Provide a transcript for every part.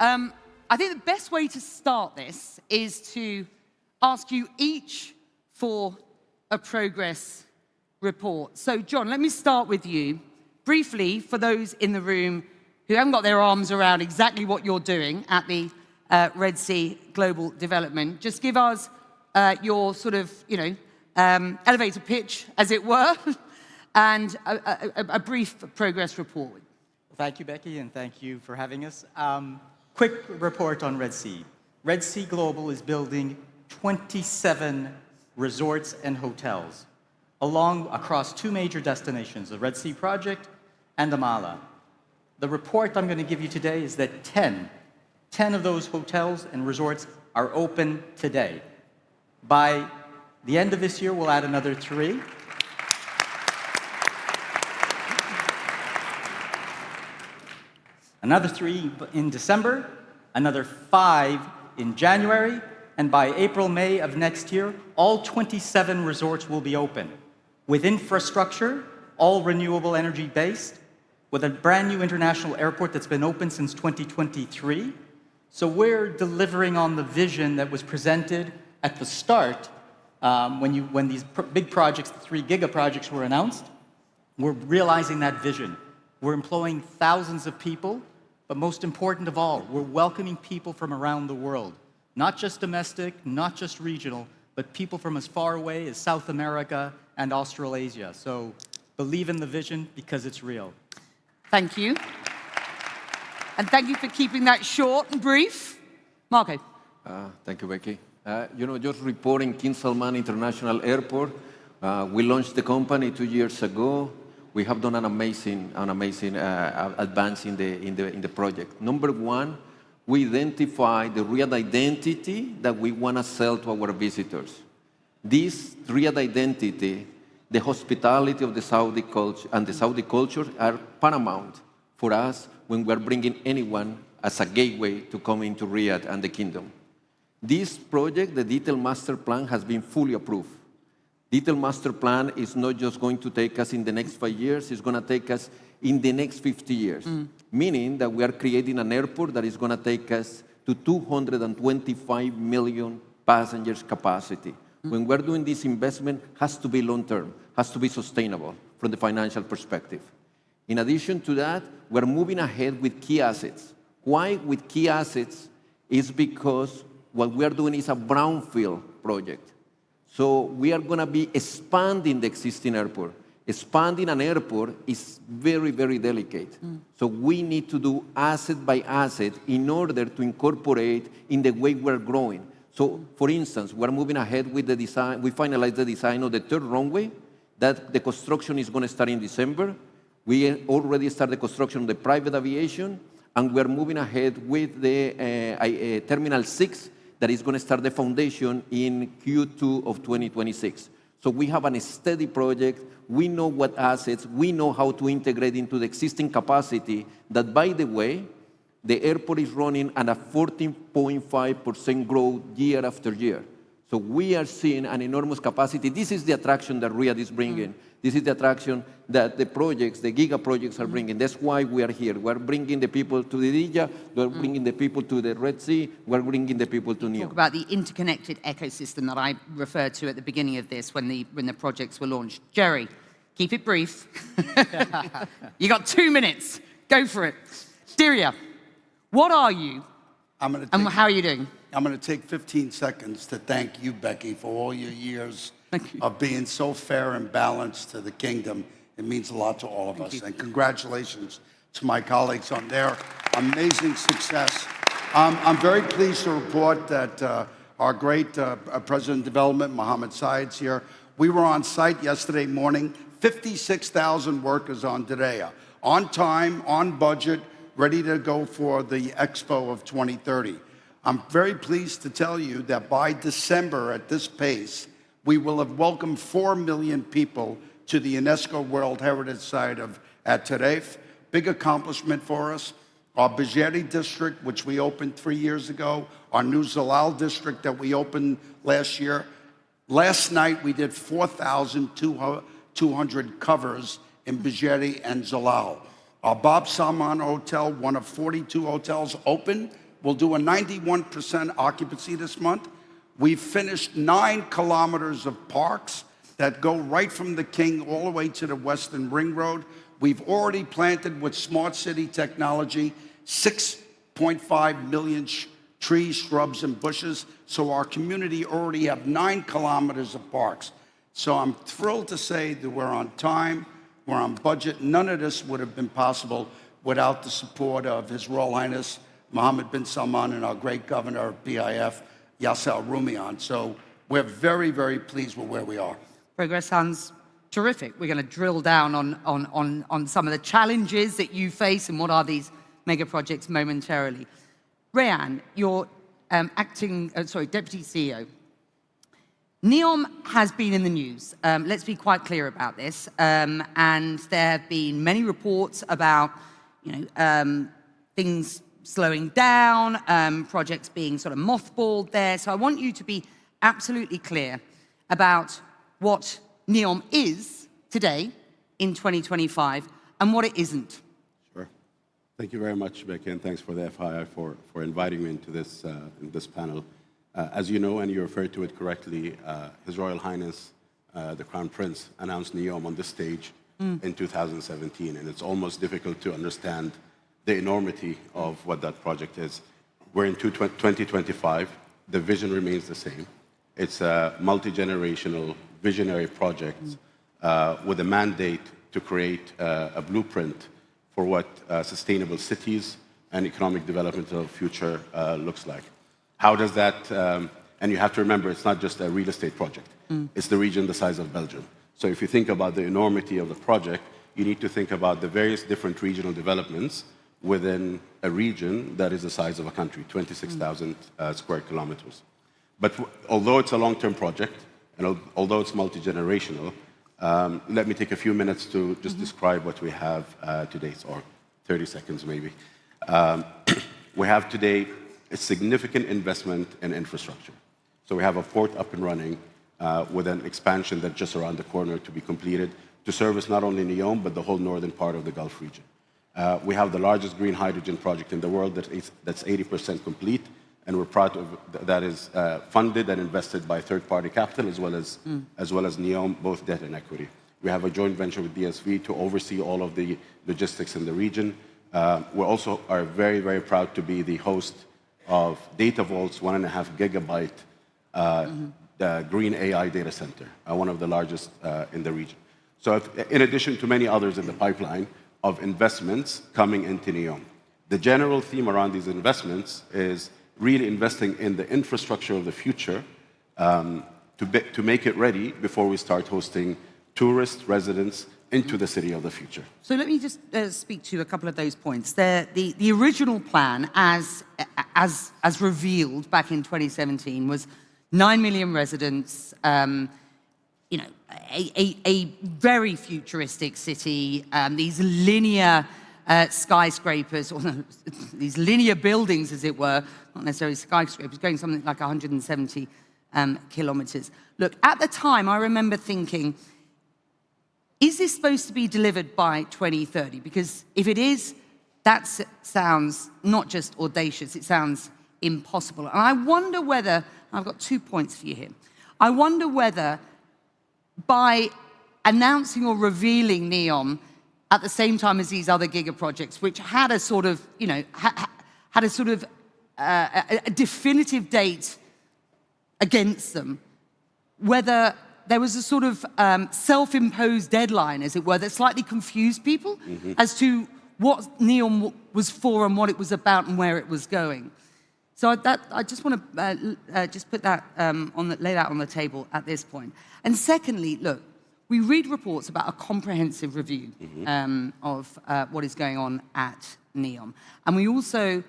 I think the best way to start this is to ask you each for a progress report. So, John, let me start with you. Briefly, for those in the room who haven't got their arms around exactly what you're doing at the Red Sea Global Development, just give us your sort of, elevator pitch, as it were, and a brief progress report. Thank you, Becky, and thank you for having us. Quick report on Red Sea. Red Sea Global is building 27 resorts and hotels across two major destinations, the Red Sea Project and Amala. The report I'm going to give you today is that 10 of those hotels and resorts are open today. By the end of this year, we'll add another 3. Another 3 in December, another 5 in January, and by April, May of next year, all 27 resorts will be open, with infrastructure, all renewable energy based, with a brand new international airport that's been open since 2023. So we're delivering on the vision that was presented at the start when these big projects, the 3 giga projects were announced. We're realizing that vision. We're employing thousands of people, but most important of all, we're welcoming people from around the world. Not just domestic, not just regional, but people from as far away as South America and Australasia. So believe in the vision because it's real. Thank you. And thank you for keeping that short and brief. Marco. Thank you, Becky. Just reporting King Salman International Airport. We launched the company 2 years ago. We have done an amazing advance in the project. Number one, we identify the real identity that we want to sell to our visitors. This real identity, the hospitality of the Saudi culture and the Saudi culture are paramount for us when we're bringing anyone as a gateway to come into Riyadh and the kingdom. This project, the detailed master plan, has been fully approved. Detailed master plan is not just going to take us in the next 5 years, it's going to take us in the next 50 years. Meaning that we are creating an airport that is going to take us to 225 million passengers capacity. When we're doing this investment, has to be long-term, has to be sustainable from the financial perspective. In addition to that, we're moving ahead with key assets. Why with key assets? Is because what we are doing is a brownfield project. So we are going to be expanding the existing airport. Expanding an airport is very, very delicate. So we need to do asset by asset in order to incorporate in the way we're growing. So, for instance, we're moving ahead with the design. We finalized the design of the 3rd runway. That the construction is going to start in December. We already started the construction of the private aviation, and we're moving ahead with the Terminal 6 that is going to start the foundation in Q2 of 2026. So we have a steady project. We know what assets, we know how to integrate into the existing capacity that, by the way, the airport is running at a 14.5% growth year after year. So we are seeing an enormous capacity. This is the attraction that Riyadh is bringing. This is the attraction that the projects, the giga projects are bringing. That's why we are here. We're bringing the people to Diriyah, we're bringing the people to the Red Sea, we're bringing the people to NEOM. Talk about the interconnected ecosystem that I referred to at the beginning of this when the projects were launched. Jerry, keep it brief. You got 2 minutes. Go for it. Diriyah, what are you and how are you doing? I'm going to take 15 seconds to thank you, Becky, for all your years of being so fair and balanced to the kingdom. It means a lot to all of us. And congratulations to my colleagues on their amazing success. I'm very pleased to report that our great President of Development, Mohammed Syed's here. We were on site yesterday morning, 56,000 workers on Diriyah, on time, on budget, ready to go for the Expo of 2030. I'm very pleased to tell you that by December, at this pace, we will have welcomed 4 million people to the UNESCO World Heritage Site at Taref. Big accomplishment for us. Our Bajeri district, which we opened 3 years ago, our new Zalal district that we opened last year. Last night, we did 4,200 covers in Bajeri and Zalal. Our Bob Salman Hotel, one of 42 hotels open, We'll do a 91% occupancy this month. We've finished 9 kilometers of parks that go right from the King all the way to the Western Ring Road. We've already planted with smart city technology 6.5 million trees, shrubs, and bushes. So our community already have 9 kilometers of parks. So I'm thrilled to say that we're on time, we're on budget. None of this would have been possible without the support of His Royal Highness Mohammed bin Salman and our great governor of BIF, Yasser Rumian. So we're very, very pleased with where we are. Progress sounds terrific. We're going to drill down on some of the challenges that you face and what are these mega projects momentarily. Rayan, you're Deputy CEO. NEOM has been in the news. Let's be quite clear about this. And there have been many reports about, things slowing down, projects being sort of mothballed there. So I want you to be absolutely clear about what NEOM is today in 2025 and what it isn't. Sure. Thank you very much, Becky, and thanks for the FII for inviting me into this panel. As you know, and you referred to it correctly, His Royal Highness, the Crown Prince, announced NEOM on this stage in 2017, and it's almost difficult to understand the enormity of what that project is. We're in 2025. The vision remains the same. It's a multi-generational, visionary project with a mandate to create a blueprint for what sustainable cities and economic development of the future looks like. How does that, and you have to remember, it's not just a real estate project. It's the region the size of Belgium. So if you think about the enormity of the project, you need to think about the various different regional developments within a region that is the size of a country, 26,000 square kilometers. But although it's a long-term project, and although it's multi-generational, let me take a few minutes to just describe what we have today, or 30 seconds maybe. We have today a significant investment in infrastructure. So we have a port up and running with an expansion that's just around the corner to be completed to service not only NEOM, but the whole northern part of the Gulf region. We have the largest green hydrogen project in the world that's 80% complete, and we're proud of that is funded and invested by third-party capital as well as NEOM, both debt and equity. We have a joint venture with DSV to oversee all of the logistics in the region. We also are very, very proud to be the host of DataVault's 1.5 gigabyte green AI data center, one of the largest in the region. So in addition to many others in the pipeline of investments coming into NEOM, the general theme around these investments is really investing in the infrastructure of the future to make it ready before we start hosting tourists, residents into the city of the future. So let me just speak to a couple of those points. The original plan, as revealed back in 2017, was 9 million residents, a very futuristic city, these linear skyscrapers, or these linear buildings, as it were, not necessarily skyscrapers, going something like 170 kilometers. Look, at the time, I remember thinking, is this supposed to be delivered by 2030? Because if it is, that sounds not just audacious, it sounds impossible. And I wonder whether, I've got 2 points for you here. I wonder whether by announcing or revealing NEOM at the same time as these other giga projects, which had a sort of, had a sort of a definitive date against them, whether there was a sort of self-imposed deadline, as it were, that slightly confused people as to what NEOM was for and what it was about and where it was going. So I just want to just put that lay that on the table at this point. And secondly, look, we read reports about a comprehensive review of what is going on at NEOM, and we also,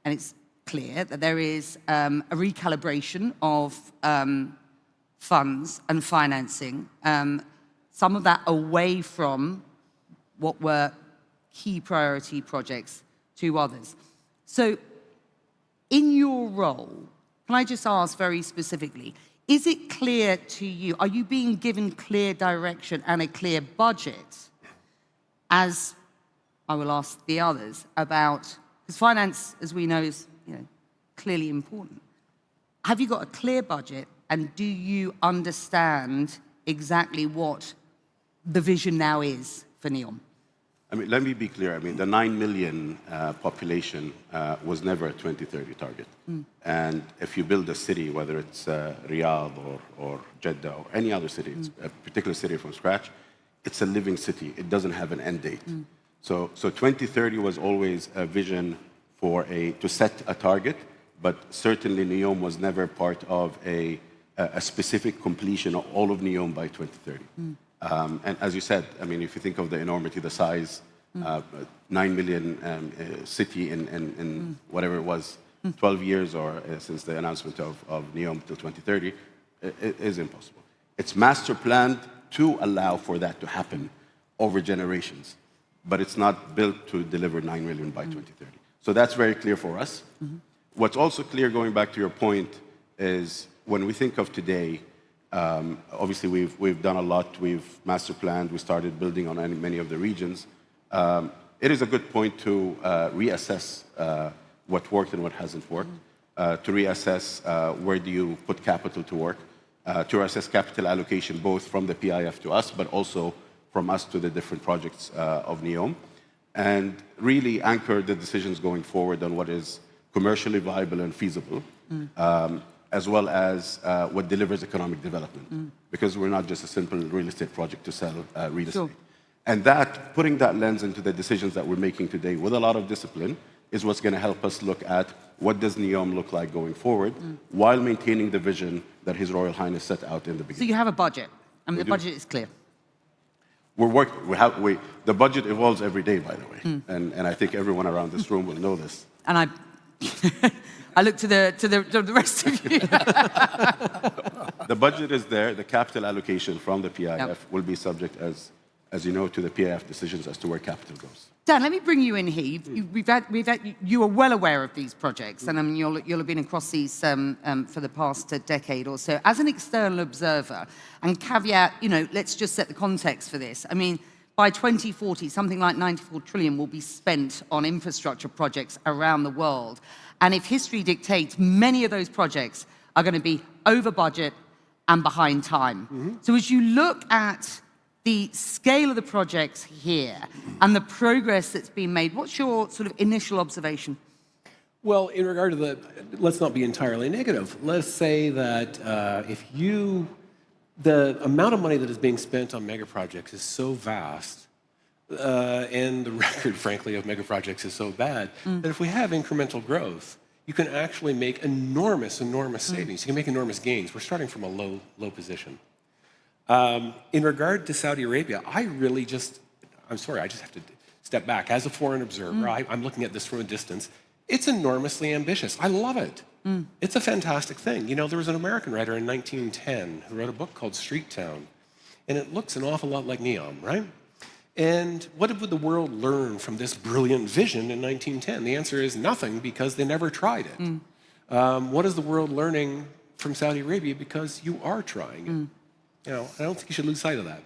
and it's clear that there is a recalibration of funds and financing, some of that away from what were key priority projects to others. So in your role, can I just ask very specifically, is it clear to you, are you being given clear direction and a clear budget, as I will ask the others, about, because finance, as we know, is clearly important. Have you got a clear budget, and do you understand exactly what the vision now is for NEOM? I mean, let me be clear. I mean, the 9 million population was never a 2030 target. And if you build a city, whether it's Riyadh or Jeddah or any other city, it's a particular city from scratch, it's a living city. It doesn't have an end date. So 2030 was always a vision to set a target, but certainly NEOM was never part of a specific completion of all of NEOM by 2030. And as you said, I mean, if you think of the enormity, the size, 9 million city in whatever it was, 12 years or since the announcement of NEOM till 2030, it is impossible. It's master planned to allow for that to happen over generations, but it's not built to deliver 9 million by 2030. So that's very clear for us. What's also clear, going back to your point, is when we think of today, obviously we've done a lot. We've master planned. We started building on many of the regions. It is a good point to reassess what worked and what hasn't worked, to reassess where do you put capital to work, to assess capital allocation both from the PIF to us, but also from us to the different projects of NEOM, and really anchor the decisions going forward on what is commercially viable and feasible, as well as what delivers economic development. Because we're not just a simple real estate project to sell real estate. And that, putting that lens into the decisions that we're making today with a lot of discipline, is what's going to help us look at what does NEOM look like going forward, while maintaining the vision that His Royal Highness set out in the beginning. So you have a budget, and the budget is clear. The budget evolves every day, by the way, and I think everyone around this room will know this. And I look to the rest of you. The budget is there. The capital allocation from the PIF will be subject, as you know, to the PIF decisions as to where capital goes. Dan, let me bring you in here. You are well aware of these projects, and I mean, you'll have been across these for the past decade or so. As an external observer, and caveat, let's just set the context for this. I mean, by 2040, something like 94 trillion will be spent on infrastructure projects around the world. And if history dictates, many of those projects are going to be over budget and behind time. So as you look at the scale of the projects here and the progress that's been made, what's your sort of initial observation? Well, in regard to let's not be entirely negative. Let's say that the amount of money that is being spent on mega projects is so vast, and the record, frankly, of mega projects is so bad, that if we have incremental growth, you can actually make enormous savings. You can make enormous gains. We're starting from a low position. In regard to Saudi Arabia, I'm sorry, I just have to step back. As a foreign observer, I'm looking at this from a distance. It's enormously ambitious. I love it. It's a fantastic thing. There was an American writer in 1910 who wrote a book called Street Town, and it looks an awful lot like NEOM, right? And what would the world learn from this brilliant vision in 1910? The answer is nothing, because they never tried it. What is the world learning from Saudi Arabia? Because you are trying it. I don't think you should lose sight of that.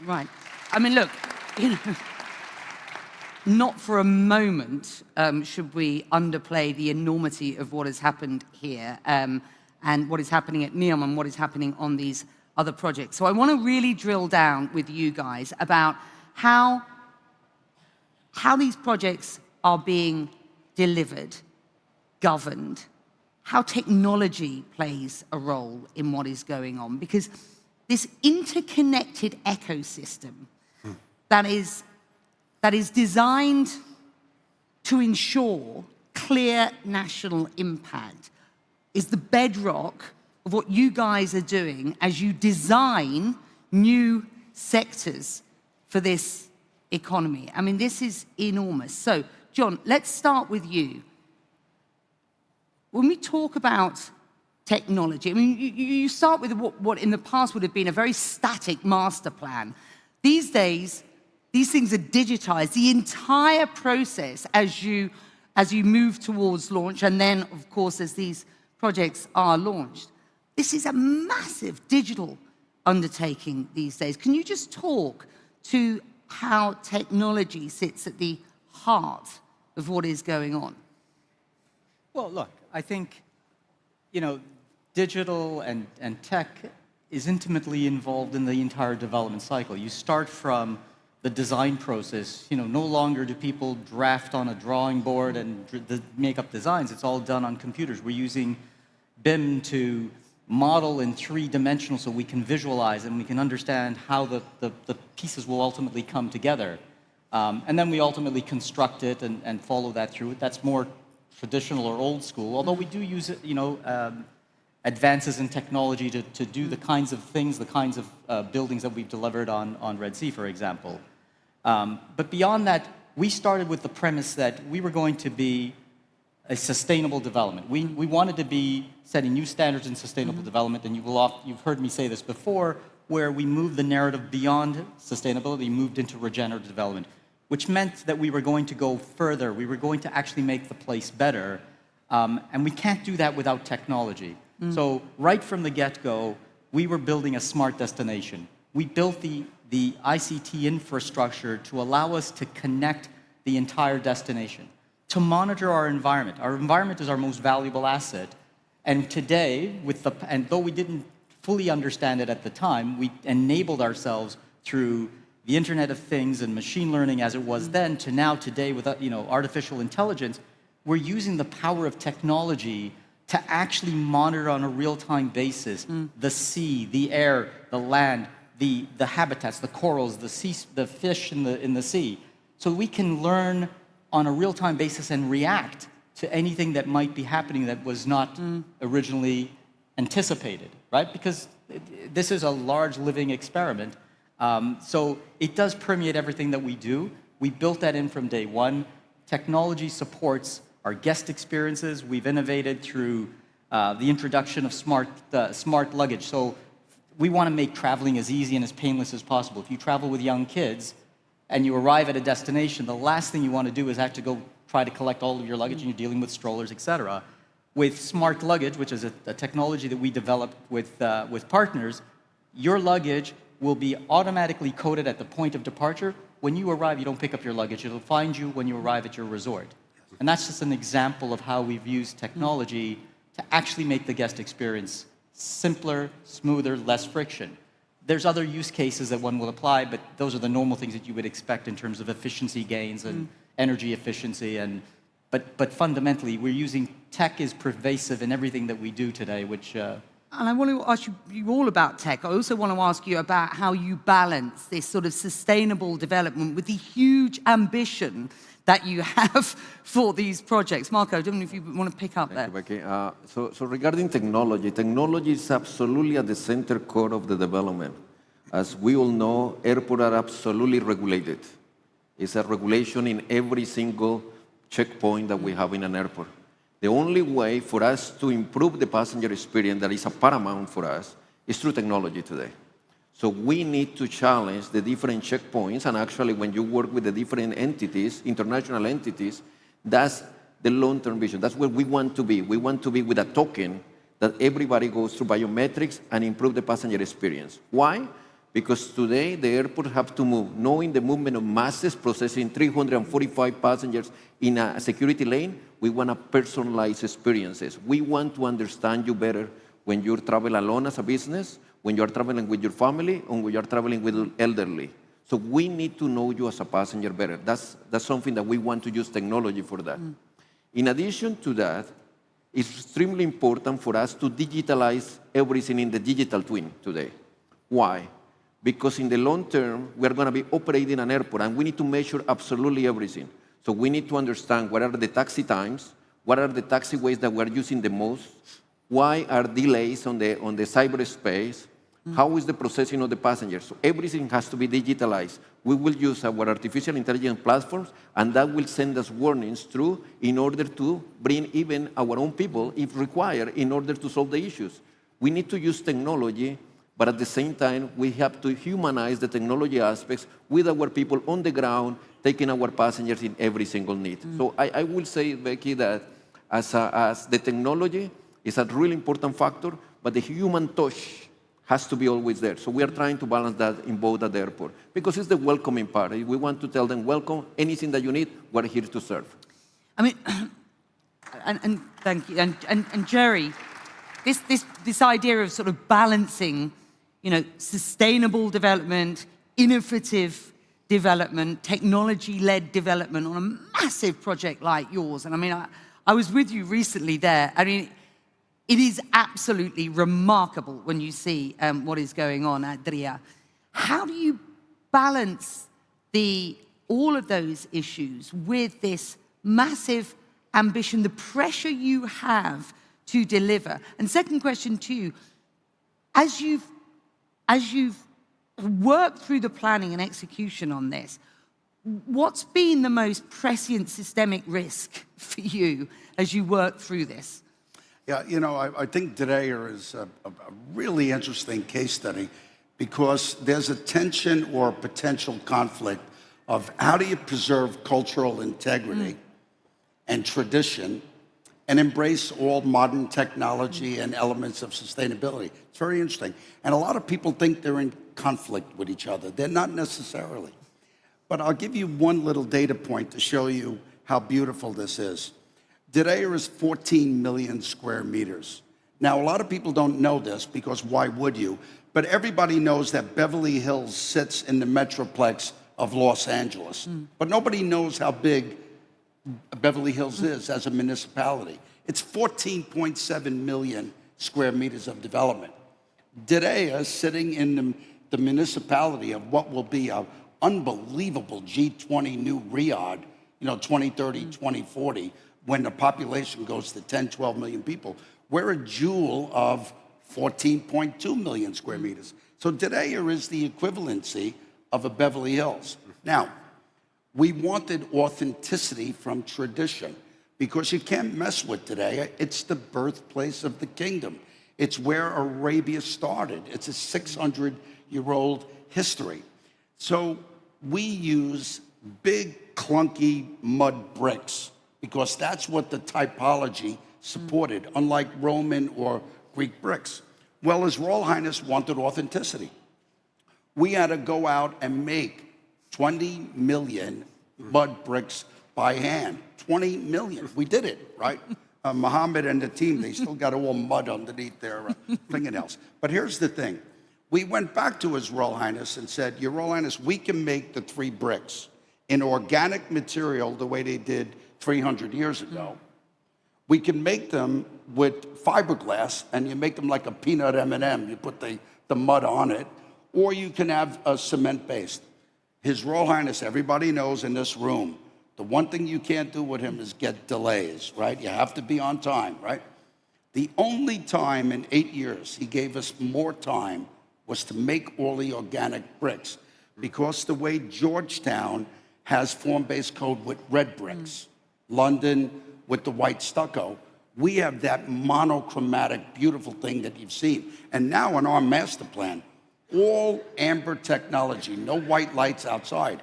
Right. I mean, look, not for a moment should we underplay the enormity of what has happened here and what is happening at NEOM and what is happening on these other projects. So I want to really drill down with you guys about how these projects are being delivered, governed, how technology plays a role in what is going on. Because this interconnected ecosystem that is designed to ensure clear national impact is the bedrock of what you guys are doing as you design new sectors for this economy. I mean, this is enormous. So, John, let's start with you. When we talk about technology, I mean, you start with what in the past would have been a very static master plan. These days, these things are digitized. The entire process as you move towards launch, and then, of course, as these projects are launched. This is a massive digital undertaking these days. Can you just talk to how technology sits at the heart of what is going on? Well, look, I think, digital and tech is intimately involved in the entire development cycle. You start from the design process. No longer do people draft on a drawing board and make up designs. It's all done on computers. We're using BIM to model in 3-dimensional so we can visualize and we can understand how the pieces will ultimately come together. And then we ultimately construct it and follow that through. That's more traditional or old school, although we do use advances in technology to do the kinds of things, the kinds of buildings that we've delivered on Red Sea, for example. But beyond that, we started with the premise that we were going to be a sustainable development. We wanted to be setting new standards in sustainable development, and you've heard me say this before, where we moved the narrative beyond sustainability, moved into regenerative development, which meant that we were going to go further. We were going to actually make the place better, and we can't do that without technology. So right from the get-go, we were building a smart destination. We built the ICT infrastructure to allow us to connect the entire destination, to monitor our environment. Our environment is our most valuable asset. And today, and though we didn't fully understand it at the time, we enabled ourselves through the Internet of Things and machine learning as it was then to now today with artificial intelligence. We're using the power of technology to actually monitor on a real-time basis the sea, the air, the land, the habitats, the corals, the fish in the sea. So we can learn on a real-time basis and react to anything that might be happening that was not originally anticipated, right? Because this is a large living experiment. So it does permeate everything that we do. We built that in from day one. Technology supports our guest experiences. We've innovated through the introduction of smart luggage. So we want to make traveling as easy and as painless as possible. If you travel with young kids and you arrive at a destination, the last thing you want to do is have to go try to collect all of your luggage, and you're dealing with strollers, etc. With smart luggage, which is a technology that we developed with partners, your luggage will be automatically coded at the point of departure. When you arrive, you don't pick up your luggage. It'll find you when you arrive at your resort. And that's just an example of how we've used technology to actually make the guest experience simpler, smoother, less friction. There's other use cases that one will apply, but those are the normal things that you would expect in terms of efficiency gains and energy efficiency. But fundamentally, we're using tech is pervasive in everything that we do today, which... And I want to ask you all about tech. I also want to ask you about how you balance this sort of sustainable development with the huge ambition that you have for these projects. Marco, I don't know if you want to pick up there. Thank you, Becky. So regarding technology, technology is absolutely at the center core of the development. As we all know, airports are absolutely regulated. It's a regulation in every single checkpoint that we have in an airport. The only way for us to improve the passenger experience that is a paramount for us is through technology today. So we need to challenge the different checkpoints, and actually when you work with the different entities, international entities, that's the long-term vision. That's where we want to be. We want to be with a token that everybody goes through biometrics and improve the passenger experience. Why? Because today the airport have to move, knowing the movement of masses, processing 345 passengers in a security lane. We want a personalized experiences. We want to understand you better when you travel alone as a business, when you are traveling with your family, or when you are traveling with elderly. So we need to know you as a passenger better. That's something that we want to use technology for that. In addition to that, it's extremely important for us to digitalize everything in the digital twin today. Why? Because in the long term, we're going to be operating an airport, and we need to measure absolutely everything. So we need to understand what are the taxi times, what are the taxiways that we're using the most, why are delays on the cyberspace, how is the processing of the passengers. So everything has to be digitalized. We will use our artificial intelligence platforms, and that will send us warnings through in order to bring even our own people, if required, in order to solve the issues. We need to use technology, but at the same time, we have to humanize the technology aspects with our people on the ground, taking our passengers in every single need. So I will say, Becky, that as the technology is a really important factor, but the human touch has to be always there. So we are trying to balance that in both at the airport, because it's the welcoming part. We want to tell them, welcome, anything that you need, we're here to serve. I mean, and thank you. And Jerry, this idea of sort of balancing, you know, sustainable development, innovative development, technology-led development on a massive project like yours. And I mean, I was with you recently there. I mean, it is absolutely remarkable when you see what is going on at Diriyah. How do you balance all of those issues with this massive ambition, the pressure you have to deliver? And second question to you, as you've worked through the planning and execution on this, what's been the most prescient systemic risk for you as you work through this? Yeah, you know, I think Diriyah is a really interesting case study because there's a tension or potential conflict of how do you preserve cultural integrity and tradition and embrace all modern technology and elements of sustainability. It's very interesting. And a lot of people think they're in conflict with each other. They're not necessarily. But I'll give you one little data point to show you how beautiful this is. Diriyah is 14 million square meters. Now, a lot of people don't know this because why would you? But everybody knows that Beverly Hills sits in the metroplex of Los Angeles. But nobody knows how big Beverly Hills is as a municipality. It's 14.7 million square meters of development. Diriyah is sitting in the municipality of what will be an unbelievable G20 new Riyadh, you know, 2030, 2040, when the population goes to 10, 12 million people. We're a jewel of 14.2 million square meters. So Diriyah is the equivalency of a Beverly Hills. Now, we wanted authenticity from tradition because you can't mess with Diriyah. It's the birthplace of the kingdom. It's where Arabia started. It's a 600-year-old history. So we use big, clunky mud bricks because that's what the typology supported, unlike Roman or Greek bricks. Well, His Royal Highness wanted authenticity. We had to go out and make 20 million mud bricks by hand. 20 million. We did it, right? Mohammed and the team, they still got all mud underneath their fingernails. But here's the thing. We went back to His Royal Highness and said, Your Royal Highness, we can make the 3 bricks in organic material the way they did 300 years ago. We can make them with fiberglass, and you make them like a peanut M&M. You put the mud on it. Or you can have a cement-based. His Royal Highness, everybody knows in this room, the one thing you can't do with him is get delays, right? You have to be on time, right? The only time in 8 years he gave us more time was to make all the organic bricks, because the way Georgetown has form-based code with red bricks, London with the white stucco, we have that monochromatic, beautiful thing that you've seen. And now in our master plan, all amber technology, no white lights outside.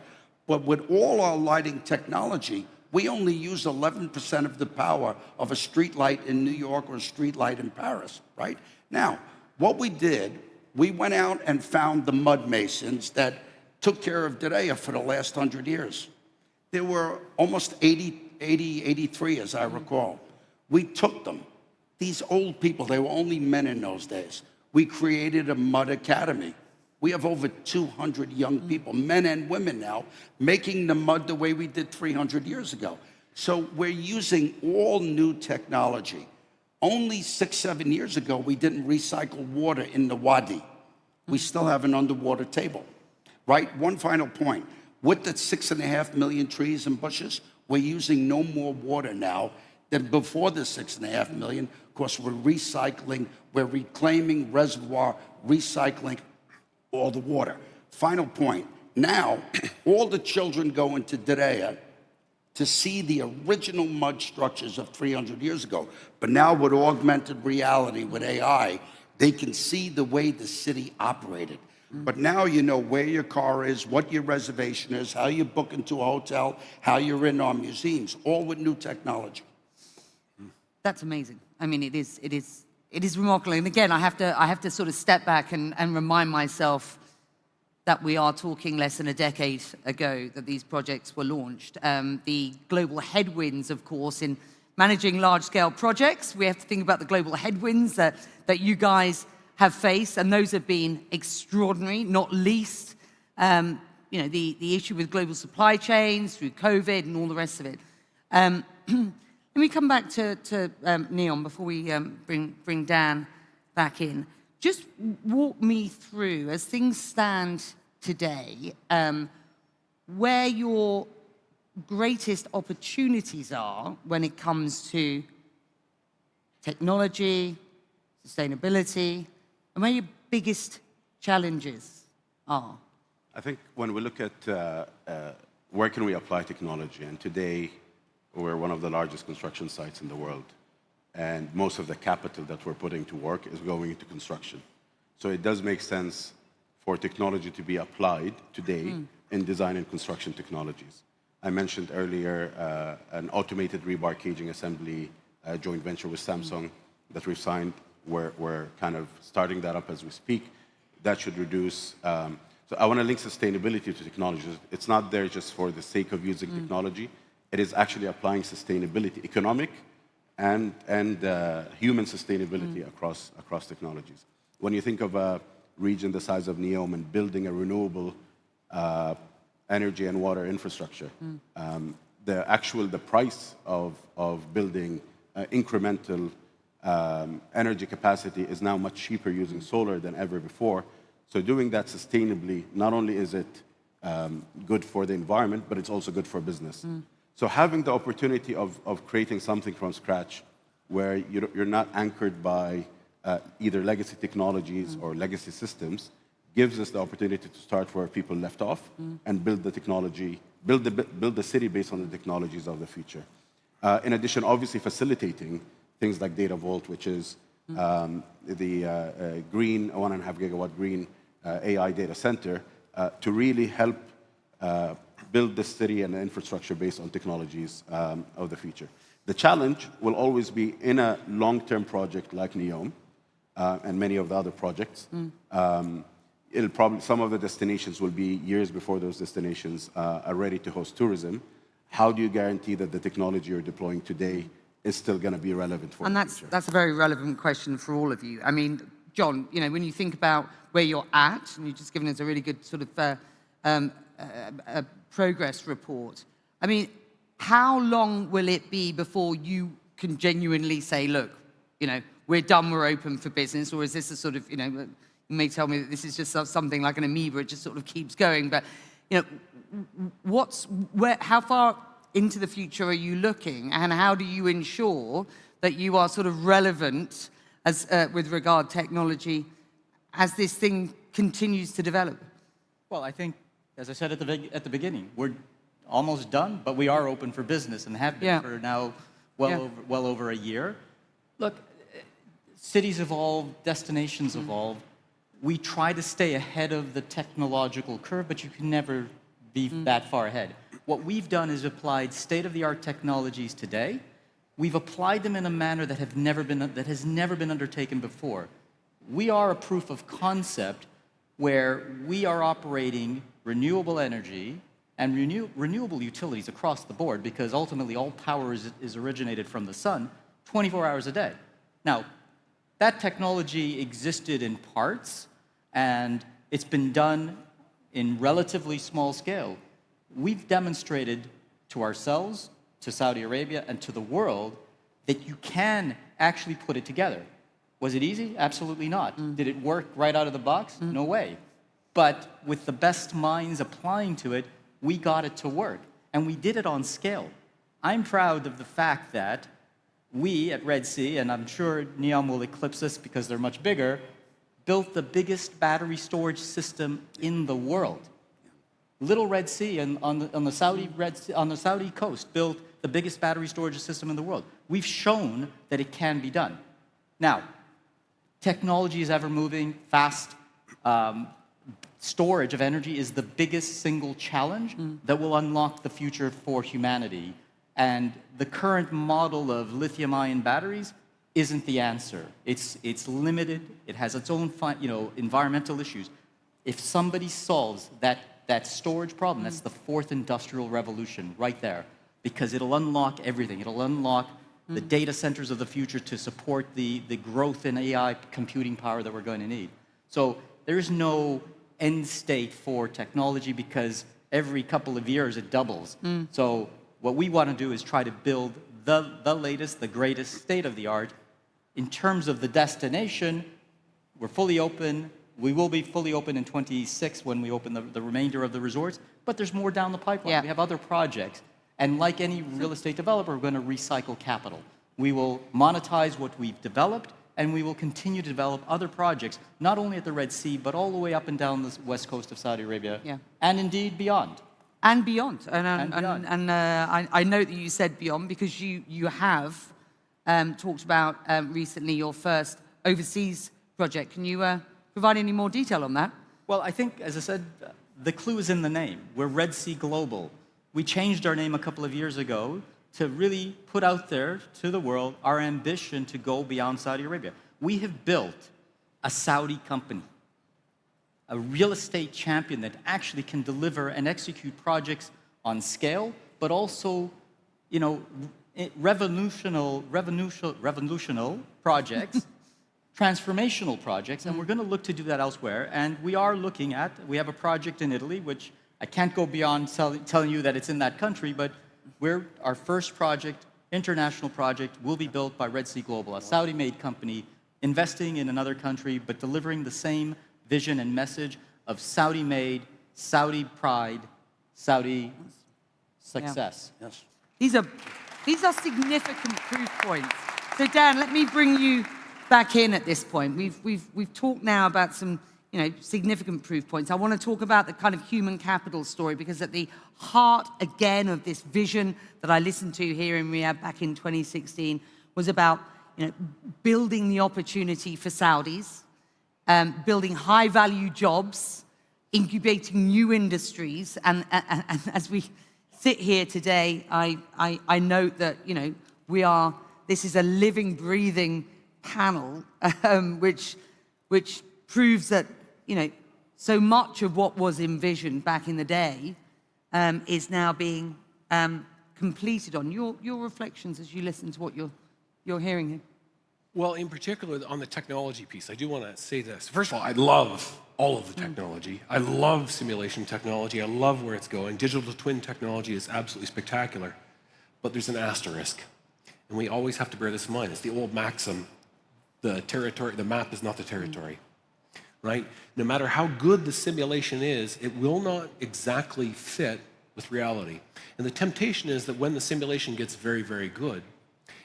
But with all our lighting technology, we only use 11% of the power of a street light in New York or a street light in Paris, right? Now, what we did, we went out and found the mud masons that took care of Diriyah for the last 100 years. There were almost 83, as I recall. We took them. These old people, they were only men in those days. We created a mud academy. We have over 200 young people, men and women now, making the mud the way we did 300 years ago. So we're using all new technology. Only 6, 7 years ago, we didn't recycle water in the wadi. We still have an underwater table, right? One final point. With the 6.5 million trees and bushes, we're using no more water now than before the 6.5 million, because we're recycling, we're reclaiming reservoir, recycling all the water. Final point. Now, all the children go into Diriyah to see the original mud structures of 300 years ago. But now with augmented reality, with AI, they can see the way the city operated. But now you know where your car is, what your reservation is, how you book into a hotel, how you're in our museums, all with new technology. That's amazing. I mean, it is remarkable. And again, I have to sort of step back and remind myself that we are talking less than a decade ago that these projects were launched. The global headwinds, of course, in managing large-scale projects. We have to think about the global headwinds that you guys have faced, and those have been extraordinary, not least the issue with global supply chains through COVID and all the rest of it. Let me come back to NEOM before we bring Dan back in. Just walk me through, as things stand today, where your greatest opportunities are when it comes to technology, sustainability, and where your biggest challenges are. I think when we look at where can we apply technology, and today we're one of the largest construction sites in the world, and most of the capital that we're putting to work is going into construction. So it does make sense for technology to be applied today in design and construction technologies. I mentioned earlier an automated rebar caging assembly joint venture with Samsung that we've signed. We're kind of starting that up as we speak. That should reduce. So I want to link sustainability to technology. It's not there just for the sake of using technology. It is actually applying sustainability, economic and human sustainability across technologies. When you think of a region the size of NEOM and building a renewable energy and water infrastructure, the price of building incremental energy capacity is now much cheaper using solar than ever before. So doing that sustainably, not only is it good for the environment, but it's also good for business. So having the opportunity of creating something from scratch where you're not anchored by either legacy technologies or legacy systems gives us the opportunity to start where people left off and build the technology, build the city based on the technologies of the future. In addition, obviously facilitating things like Data Vault, which is the green 1.5 gigawatt green AI data center to really help build the city and the infrastructure based on technologies of the future. The challenge will always be in a long-term project like NEOM and many of the other projects. Some of the destinations will be years before those destinations are ready to host tourism. How do you guarantee that the technology you're deploying today is still going to be relevant for the future? That's a very relevant question for all of you. I mean, John, when you think about where you're at, and you've just given us a really good sort of a progress report. I mean, how long will it be before you can genuinely say, look, we're done, we're open for business, or is this a sort of, you may tell me that this is just something like an amoeba, it just sort of keeps going, but how far into the future are you looking, and how do you ensure that you are sort of relevant as with regard technology as this thing continues to develop? Well, I think, as I said at the beginning, we're almost done, but we are open for business and have been for now well over a year. Look, cities evolve, destinations evolve. We try to stay ahead of the technological curve, but you can never be that far ahead. What we've done is applied state-of-the-art technologies today. We've applied them in a manner that has never been undertaken before. We are a proof of concept where we are operating renewable energy and renewable utilities across the board, because ultimately all power is originated from the sun 24 hours a day. Now, that technology existed in parts, and it's been done in relatively small scale. We've demonstrated to ourselves, to Saudi Arabia, and to the world that you can actually put it together. Was it easy? Absolutely not. Did it work right out of the box? No way. But with the best minds applying to it, we got it to work. And we did it on scale. I'm proud of the fact that we at Red Sea, and I'm sure NEOM will eclipse us because they're much bigger, built the biggest battery storage system in the world. Little Red Sea on the Saudi coast built the biggest battery storage system in the world. We've shown that it can be done. Now, technology is ever moving fast. Storage of energy is the biggest single challenge that will unlock the future for humanity. And the current model of lithium-ion batteries isn't the answer. It's limited. It has its own environmental issues. If somebody solves that storage problem, that's the fourth industrial revolution right there, because it'll unlock everything. It'll unlock the data centers of the future to support the growth in AI computing power that we're going to need. So there is no end state for technology because every couple of years it doubles. So what we want to do is try to build the latest, the greatest state of the art. In terms of the destination, we're fully open. We will be fully open in 26 when we open the remainder of the resorts, but there's more down the pipeline. Yeah. We have other projects. And like any real estate developer, we're going to recycle capital. We will monetize what we've developed, and we will continue to develop other projects, not only at the Red Sea, but all the way up and down the west coast of Saudi Arabia, and indeed beyond. And beyond. beyond. I note that you said beyond because you have talked about recently your first overseas project. Can you provide any more detail on that? Well, I think, as I said, the clue is in the name. We're Red Sea Global. We changed our name a couple of years ago to really put out there to the world our ambition to go beyond Saudi Arabia. We have built a Saudi company, a real estate champion that actually can deliver and execute projects on scale, but also, you know, revolutionary projects, transformational projects, and we're going to look to do that elsewhere. And we are looking at, we have a project in Italy, which I can't go beyond telling you that it's in that country, but our first project, international project, will be built by Red Sea Global, a Saudi-made company investing in another country, but delivering the same vision and message of Saudi-made, Saudi pride, Saudi success. Yes. These are significant proof points. So Dan, let me bring you back in at this point. We've talked now about some significant proof points. I want to talk about the kind of human capital story because at the heart again of this vision that I listened to here in Riyadh back in 2016 was about building the opportunity for Saudis, building high-value jobs, incubating new industries, and as we sit here today, I note that this is a living, breathing panel, which proves that so much of what was envisioned back in the day is now being completed on. Your reflections as you listen to what you're hearing here. Well, in particular, on the technology piece, I do want to say this. First of all, I love all of the technology. I love simulation technology. I love where it's going. Digital twin technology is absolutely spectacular. But there's an asterisk. And we always have to bear this in mind. It's the old maxim, the map is not the territory. Right? No matter how good the simulation is, it will not exactly fit with reality. And the temptation is that when the simulation gets very, very good,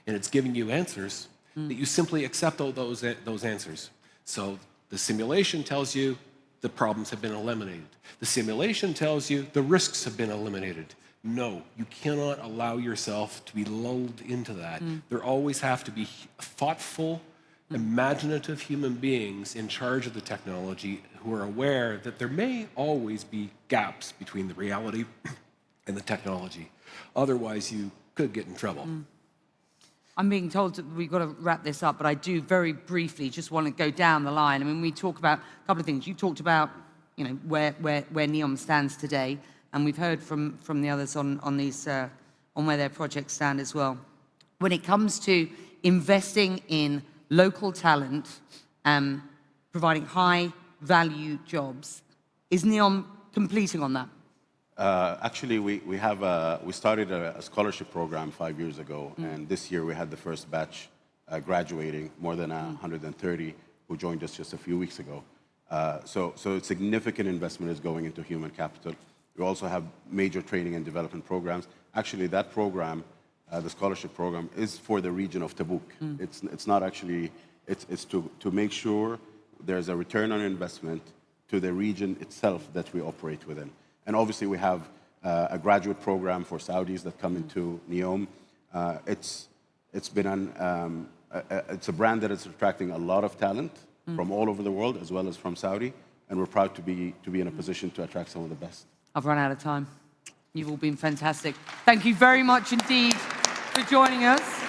and it's giving you answers, that you simply accept all those answers. So the simulation tells you the problems have been eliminated. The simulation tells you the risks have been eliminated. No, you cannot allow yourself to be lulled into that. There always have to be thoughtful, imaginative human beings in charge of the technology who are aware that there may always be gaps between the reality and the technology. Otherwise, you could get in trouble. I'm being told that we've got to wrap this up, but I do very briefly just want to go down the line. I mean, we talk about a couple of things. You talked about, where NEOM stands today, and we've heard from the others on where their projects stand as well. When it comes to investing in local talent, providing high-value jobs, is NEOM completing on that? Actually, we started a scholarship program 5 years ago, and this year we had the first batch graduating, more than 130 who joined us just a few weeks ago. So significant investment is going into human capital. We also have major training and development programs. Actually, that program, the scholarship program, is for the region of Tabuk. It's not actually, it's to make sure there's a return on investment to the region itself that we operate within. And obviously, we have a graduate program for Saudis that come into NEOM. It's a brand that is attracting a lot of talent from all over the world, as well as from Saudi, and we're proud to be in a position to attract some of the best. I've run out of time. You've all been fantastic. Thank you very much indeed for joining us.